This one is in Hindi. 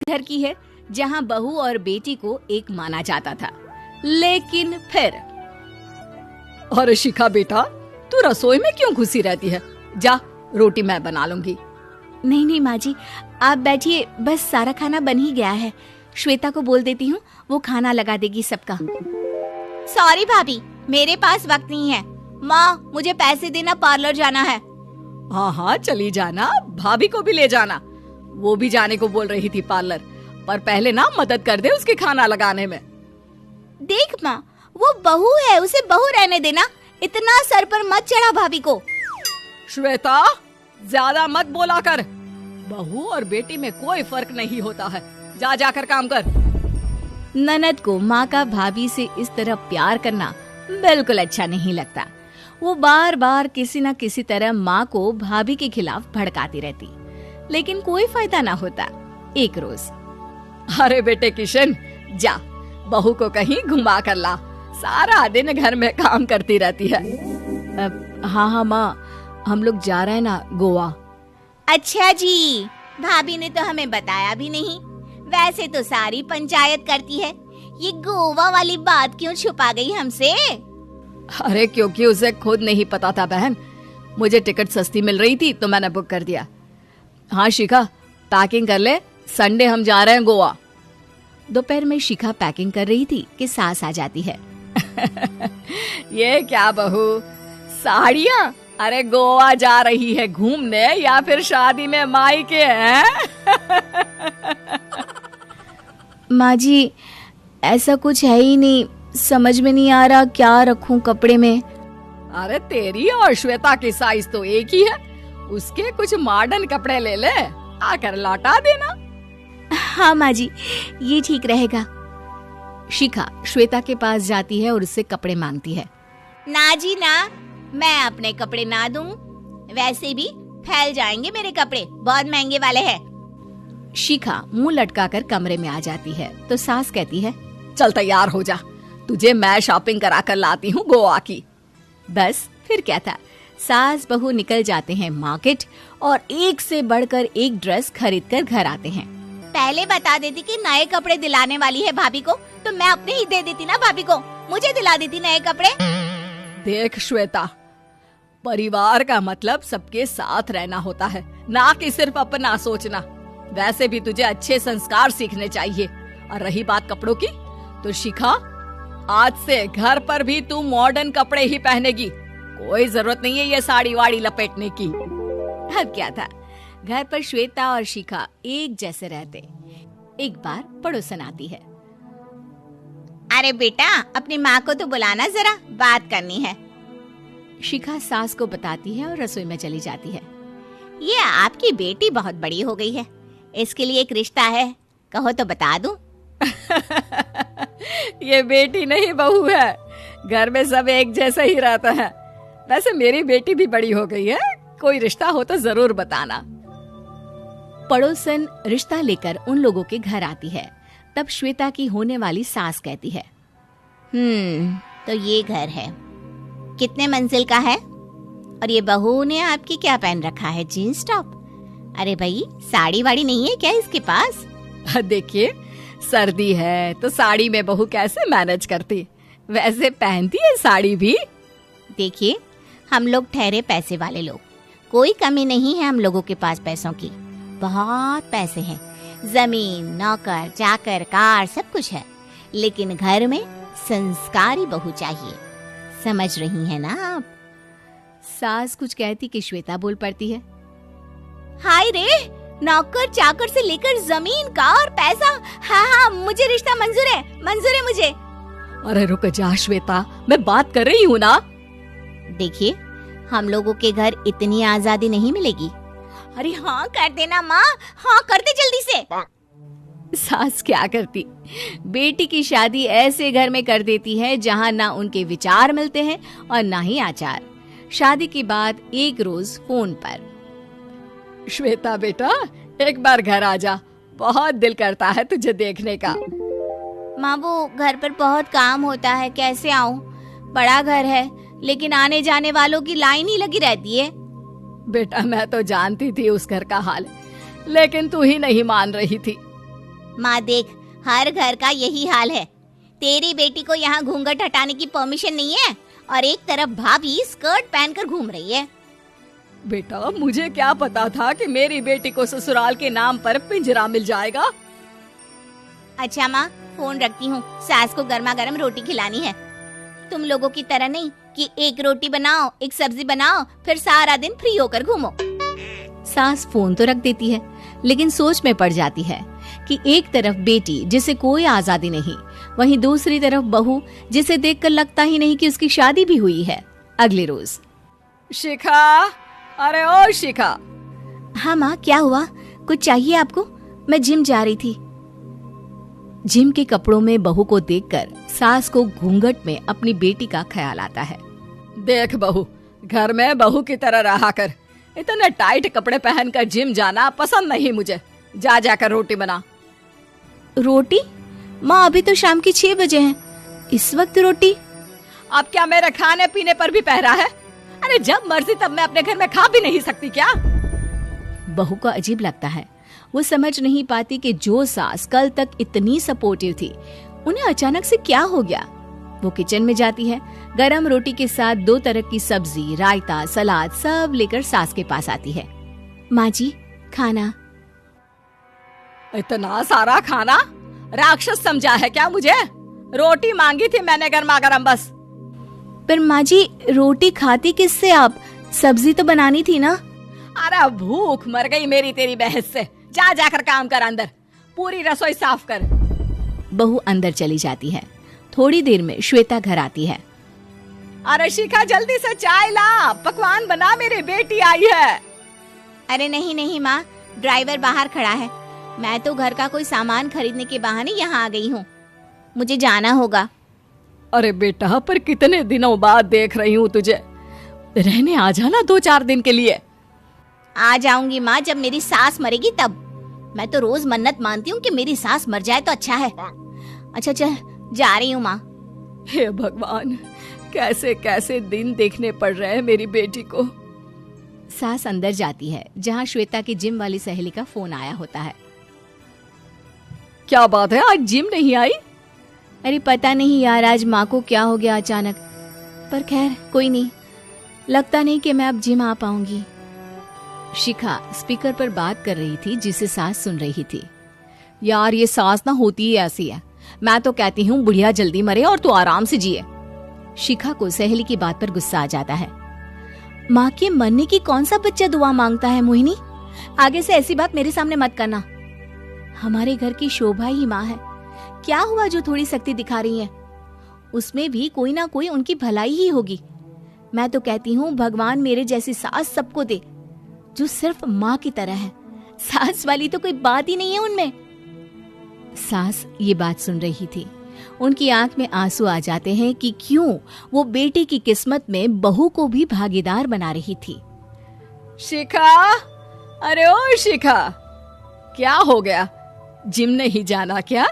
घर की है जहाँ बहू और बेटी को एक माना जाता था। लेकिन फिर अरे शिखा बेटा, तू रसोई में क्यों घुसी रहती है? जा, रोटी मैं बना लूंगी। नहीं नहीं माँ जी, आप बैठिए, बस सारा खाना बन ही गया है। श्वेता को बोल देती हूँ, वो खाना लगा देगी सबका। सॉरी भाभी, मेरे पास वक्त नहीं है। माँ, मुझे पैसे देना, पार्लर जाना है। हाँ हाँ चली जाना, भाभी को भी ले जाना। वो भी जाने को बोल रही थी पार्लर, पर पहले ना मदद कर दे उसके खाना लगाने में। देख माँ, वो बहू है, उसे बहू रहने देना, इतना सर पर मत चढ़ा भाभी को। श्वेता, ज्यादा मत बोला कर। बहू और बेटी में कोई फर्क नहीं होता है। जा जाकर काम कर। ननद को माँ का भाभी से इस तरह प्यार करना बिल्कुल अच्छा नहीं लगता। वो बार बार किसी न किसी तरह माँ को भाभी के खिलाफ भड़काती रहती, लेकिन कोई फायदा ना होता। एक रोज, अरे बेटे किशन, जा बहू को कहीं घुमा कर ला, सारा दिन घर में काम करती रहती है। हाँ हाँ माँ, हम लोग जा रहे हैं ना गोवा। अच्छा जी, भाभी ने तो हमें बताया भी नहीं। वैसे तो सारी पंचायत करती है, ये गोवा वाली बात क्यों छुपा गई हमसे? अरे क्योंकि उसे खुद नहीं पता था बहन। मुझे टिकट सस्ती मिल रही थी तो मैंने बुक कर दिया। हाँ शिखा, पैकिंग कर ले, संडे हम जा रहे हैं गोवा। दोपहर में शिखा पैकिंग कर रही थी कि सास आ जाती है। ये क्या बहू, साड़ियाँ? अरे गोवा जा रही है घूमने या फिर शादी में मायके हैं? माँ जी, ऐसा कुछ है ही नहीं, समझ में नहीं आ रहा क्या रखूं कपड़े में। अरे तेरी और श्वेता की साइज तो एक ही है, उसके कुछ मॉडर्न कपड़े ले ले, आकर लौटा देना। हाँ माँ जी, ये ठीक रहेगा। शिखा श्वेता के पास जाती है और उससे कपड़े मांगती है। ना जी ना, मैं अपने कपड़े ना दूं, वैसे भी फैल जाएंगे मेरे कपड़े, बहुत महंगे वाले हैं। शिखा मुंह लटकाकर कमरे में आ जाती है तो सास कहती है, चल तैयार हो जा, तुझे मैं शॉपिंग करा कर लाती हूँ गोवा की। बस फिर क्या था, सास बहू निकल जाते हैं मार्केट और एक से बढ़कर एक ड्रेस खरीद कर घर आते हैं। पहले बता देती कि नए कपड़े दिलाने वाली है भाभी को, तो मैं अपने ही दे देती ना भाभी को, मुझे दिला देती नए कपड़े। देख श्वेता, परिवार का मतलब सबके साथ रहना होता है, ना कि सिर्फ अपना सोचना। वैसे भी तुझे अच्छे संस्कार सीखने चाहिए। और रही बात कपड़ों की, तो शिखा, आज से घर पर भी तू मॉडर्न कपड़े ही पहनेगी। कोई जरूरत नहीं है ये साड़ी वाड़ी लपेटने की। अब क्या था, घर पर श्वेता और शिखा एक जैसे रहते। एक बार पड़ोसन आती है। अरे बेटा, अपनी माँ को तो बुलाना जरा, बात करनी है। शिखा सास को बताती है और रसोई में चली जाती है। ये आपकी बेटी बहुत बड़ी हो गई है, इसके लिए एक रिश्ता है, कहो तो बता दूं। ये बेटी नहीं बहू है, घर में सब एक जैसा ही रहता है। वैसे मेरी बेटी भी बड़ी हो गई है, कोई रिश्ता हो तो जरूर बताना। पड़ोसन रिश्ता लेकर उन लोगों के घर आती है। तब श्वेता की होने वाली सास कहती है, तो ये घर है, कितने मंजिल का है? और ये बहू ने आपकी क्या पहन रखा है, जीन्स टॉप? अरे भाई, साड़ी वाड़ी नहीं है क्या इसके पास? देखिए, सर्दी है तो साड़ी में बहू कैसे मैनेज करती, वैसे पहनती है साड़ी भी। देखिए, हम लोग ठहरे पैसे वाले लोग, कोई कमी नहीं है हम लोगों के पास पैसों की, बहुत पैसे हैं, जमीन, नौकर चाकर, कार, सब कुछ है, लेकिन घर में संस्कारी बहू चाहिए। समझ रही है ना आप? सास कुछ कहती कि श्वेता बोल पड़ती है, हाय रे, नौकर चाकर से लेकर जमीन, कार, पैसा, हाँ हाँ, मुझे रिश्ता मंजूर है मुझे। अरे रुक जा श्वेता, मैं बात कर रही हूँ ना। देखिए, हम लोगों के घर इतनी आजादी नहीं मिलेगी। अरे हाँ कर देना माँ, हाँ कर दे जल्दी से। सास क्या करती, बेटी की शादी ऐसे घर में कर देती है जहाँ ना उनके विचार मिलते हैं और ना ही आचार। शादी के बाद एक रोज फोन पर, श्वेता बेटा, एक बार घर आ जा, बहुत दिल करता है तुझे देखने का। माँ, वो घर पर बहुत काम होता है, कैसे आऊँ? बड़ा घर है, लेकिन आने जाने वालों की लाइन ही लगी रहती है। बेटा, मैं तो जानती थी उस घर का हाल, लेकिन तू ही नहीं मान रही थी। माँ देख, हर घर का यही हाल है। तेरी बेटी को यहाँ घूंघट हटाने की परमिशन नहीं है और एक तरफ भाभी स्कर्ट पहनकर घूम रही है। बेटा, मुझे क्या पता था कि मेरी बेटी को ससुराल के नाम पर पिंजरा मिल जाएगा। अच्छा माँ, फोन रखती हूँ, सास को गर्मा गर्म रोटी खिलानी है। तुम लोगों की तरह नहीं कि एक रोटी बनाओ, एक सब्जी बनाओ, फिर सारा दिन फ्री होकर घूमो। सास फोन तो रख देती है, लेकिन सोच में पड़ जाती है कि एक तरफ बेटी जिसे कोई आजादी नहीं, वहीं दूसरी तरफ बहू जिसे देखकर लगता ही नहीं कि उसकी शादी भी हुई है। अगले रोज। शिखा, अरे ओ शिखा। हाँ माँ, क्या हुआ? कुछ चाहिए आपको? मैं जिम जा रही थी। जिम के कपड़ों में बहू को देखकर सास को घूंघट में अपनी बेटी का ख्याल आता है। देख बहू, घर में बहू की तरह रहा कर। इतने टाइट कपड़े पहनकर जिम जाना पसंद नहीं मुझे। जा जाकर रोटी बना। रोटी? माँ, अभी तो शाम के 6 बजे हैं, इस वक्त रोटी? अब क्या मेरे खाने पीने पर भी पहरा है? अरे जब मर्जी तब मैं अपने घर में खा भी नहीं सकती क्या? बहू को अजीब लगता है। वो समझ नहीं पाती कि जो सास कल तक इतनी सपोर्टिव थी, उन्हें अचानक से क्या हो गया। वो किचन में जाती है, गरम रोटी के साथ 2 तरह की सब्जी, रायता, सलाद सब लेकर सास के पास आती है। माँ जी, खाना। इतना सारा खाना? राक्षस समझा है क्या मुझे? रोटी मांगी थी मैंने गर्मा गर्म बस। पर माँ जी, रोटी खाती किससे आप? सब्जी तो बनानी थी ना। अरे भूख मर गई मेरी तेरी बहस से। जा जाकर काम कर, अंदर पूरी रसोई साफ कर। बहू अंदर चली जाती है। थोड़ी देर में श्वेता घर आती है। अरे शिखा, जल्दी से चाय ला, पकवान बना, मेरी बेटी आई है। अरे नहीं नहीं माँ, ड्राइवर बाहर खड़ा है। मैं तो घर का कोई सामान खरीदने के बहाने यहाँ आ गई हूँ, मुझे जाना होगा। अरे बेटा, पर कितने दिनों बाद देख रही हूँ तुझे। रहने आ जाना 2-4 दिन के लिए। आ जाऊंगी माँ, जब मेरी सास मरेगी तब। मैं तो रोज मन्नत मानती हूँ कि मेरी सास मर जाए तो अच्छा है। अच्छा चल, जा रही हूँ माँ। हे भगवान, कैसे कैसे दिन देखने पड़ रहे हैं मेरी बेटी को। सास अंदर जाती है, जहाँ श्वेता की जिम वाली सहेली का फोन आया होता है। क्या बात है, आज जिम नहीं आई? अरे पता नहीं यार, आज माँ को क्या हो गया अचानक। पर खैर कोई नहीं, लगता नहीं कि मैं अब जिम आ पाऊंगी। शिखा स्पीकर पर बात कर रही थी, जिसे सास सुन रही थी। यार, ये सास ना होती ही ऐसी है। मैं तो कहती हूँ बुढ़िया जल्दी मरे और तू आराम से जिए। शिखा को सहेली की बात पर गुस्सा आ जाता है। माँ के मरने की कौन सा बच्चा दुआ मांगता है मोहिनी? आगे से ऐसी बात मेरे सामने मत करना। हमारे घर की शोभा ही माँ है। क्या हुआ जो थोड़ी सख्ती दिखा रही है? उसमें भी कोई ना कोई उनकी भलाई ही होगी। मैं तो कहती हूँ भगवान मेरे जैसी सास सबको दे, जो सिर्फ माँ की तरह है। सास वाली तो कोई बात ही नहीं है उनमें। सास ये बात सुन रही थी। उनकी आंख में आंसू आ जाते हैं कि क्यों वो बेटी की किस्मत में बहू को भी भागीदार बना रही थी। शिखा, अरे ओ शिखा, क्या हो गया? जिम नहीं जाना क्या?